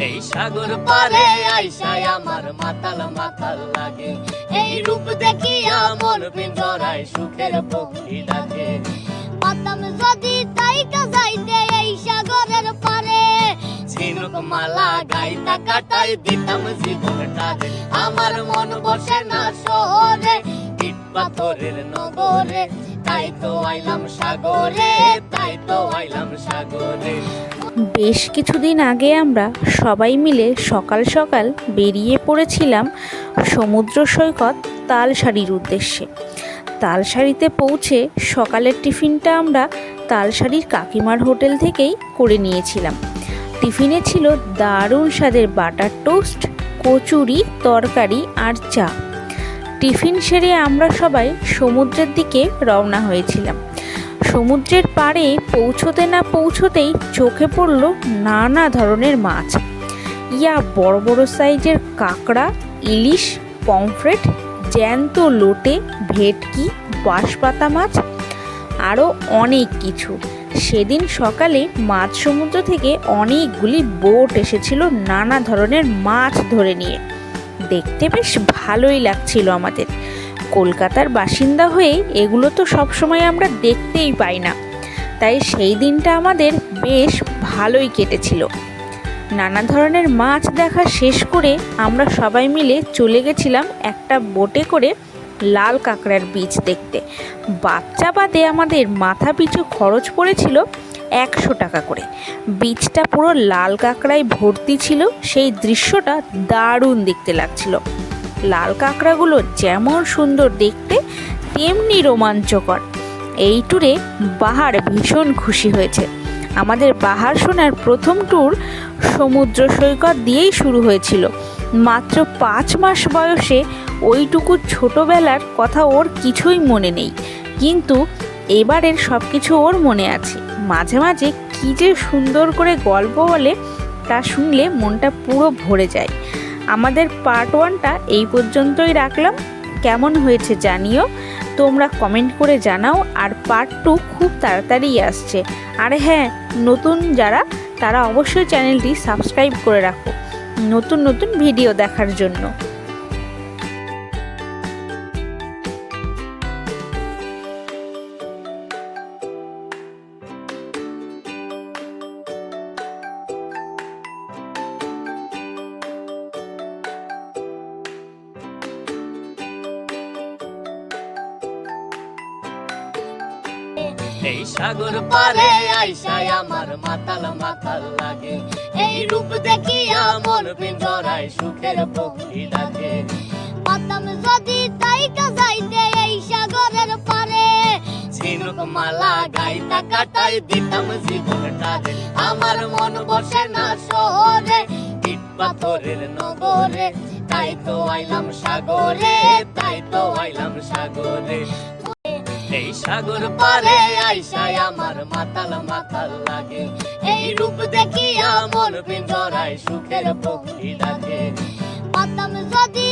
এই সাগর পারে আইসায় আমার মাতাল মাতাল লাগে, এই রূপ দেখিয়া মন পিঞ্জরায় সুখের পক্ষী ডাকে। পাতাম যদি তাইকা যাইতে এই সাগরের পারে, ঝিনুক মালা গাইতা কাটাই দিতাম জীবনটারে। আমার মন বসে না শহরে, ইট পাথরের নগরে, তাই তো আইলাম সাগরে, তাই তো আইলাম সাগরে। বেশ কিছুদিন আগে আমরা সবাই মিলে সকাল সকাল বেরিয়ে পড়েছিলাম সমুদ্র সৈকত তালসারির উদ্দেশ্যে। তালসারিতে পৌঁছে সকালের টিফিনটা আমরা তালসারির কাকিমার হোটেল থেকেই করে নিয়েছিলাম। টিফিনে ছিল দারুণ স্বাদের বাটার টোস্ট, কচুরি, তরকারি আর চা। টিফিন সেরে আমরা সবাই সমুদ্রের দিকে রওনা হয়েছিলাম। সমুদ্রের পাড়ে পৌঁছতে না পৌঁছতেই চোখে পড়ল নানা ধরনের মাছ। ইয়া বড় বড় সাইজের কাঁকড়া, ইলিশ, পমফ্রেট, জ্যান্ত লোটে, ভেটকি, বাঁশপাতা মাছ, আরও অনেক কিছু। সেদিন সকালে মাছ সমুদ্র থেকে অনেকগুলি বোট এসেছিল নানা ধরনের মাছ ধরে নিয়ে। দেখতে বেশ ভালোই লাগছিল আমাদের। কলকাতার বাসিন্দা হয়ে এগুলো তো সবসময় আমরা দেখতেই পাই না, তাই সেই দিনটা আমাদের বেশ ভালোই কেটেছিল। নানা ধরনের মাছ দেখা শেষ করে আমরা সবাই মিলে চলে গেছিলাম একটা বোটে করে লাল কাঁকড়ার বীজ দেখতে। বাচ্চা বাদে আমাদের মাথা পিছু খরচ পড়েছিল 100 টাকা করে। বীজটা পুরো লাল কাঁকড়ায় ভর্তি ছিল, সেই দৃশ্যটা দারুণ দেখতে লাগছিল। লাল কাঁকড়াগুলো যেমন সুন্দর দেখতে তেমনি রোমাঞ্চকর। এই ট্যুরে বাহার ভীষণ খুশি হয়েছে। আমাদের বাহার সোনার প্রথম ট্যুর সমুদ্র সৈকত দিয়েই শুরু হয়েছিল। মাত্র 5 মাস বয়সে ওইটুকু ছোটোবেলার কথা ওর কিছুই মনে নেই, কিন্তু এবারের সব কিছু ওর মনে আছে। মাঝে মাঝে কী যে সুন্দর করে গল্প বলে, তা শুনলে মনটা পুরো ভরে যায়। আমাদের পার্ট 1টা এই পর্যন্তই রাখলাম। কেমন হয়েছে জানিও, তোমরা কমেন্ট করে জানাও। আর পার্ট 2 খুব তাড়াতাড়ি আসছে। আর হ্যাঁ, নতুন যারা তারা অবশ্যই চ্যানেলটি সাবস্ক্রাইব করে রাখো নতুন নতুন ভিডিও দেখার জন্য। এই সাগর পারে আইসায় আমার মাতাল মাতাল লাগে, এই রূপ দেখিয়া মন পিঞ্জরায় সুখের পক্ষী ডাকে। পাতাম যদি তাইকা যাইতে এই সাগরের পারে, ঝিনুক মালা গাইতা কাটাই দিতাম জীবনটারে। আমার মন বসে না শহরে, ইট পাথরের নগরে, তাই তো আইলাম সাগরে, তাই তো আইলাম সাগরে। এই সাগর পারে আইসায় আমার মাতাল মাতাল লাগে, এই রূপ দেখিয়া মন পিঞ্জরায় সুখের পক্ষী ডাকে। পাতাম যদি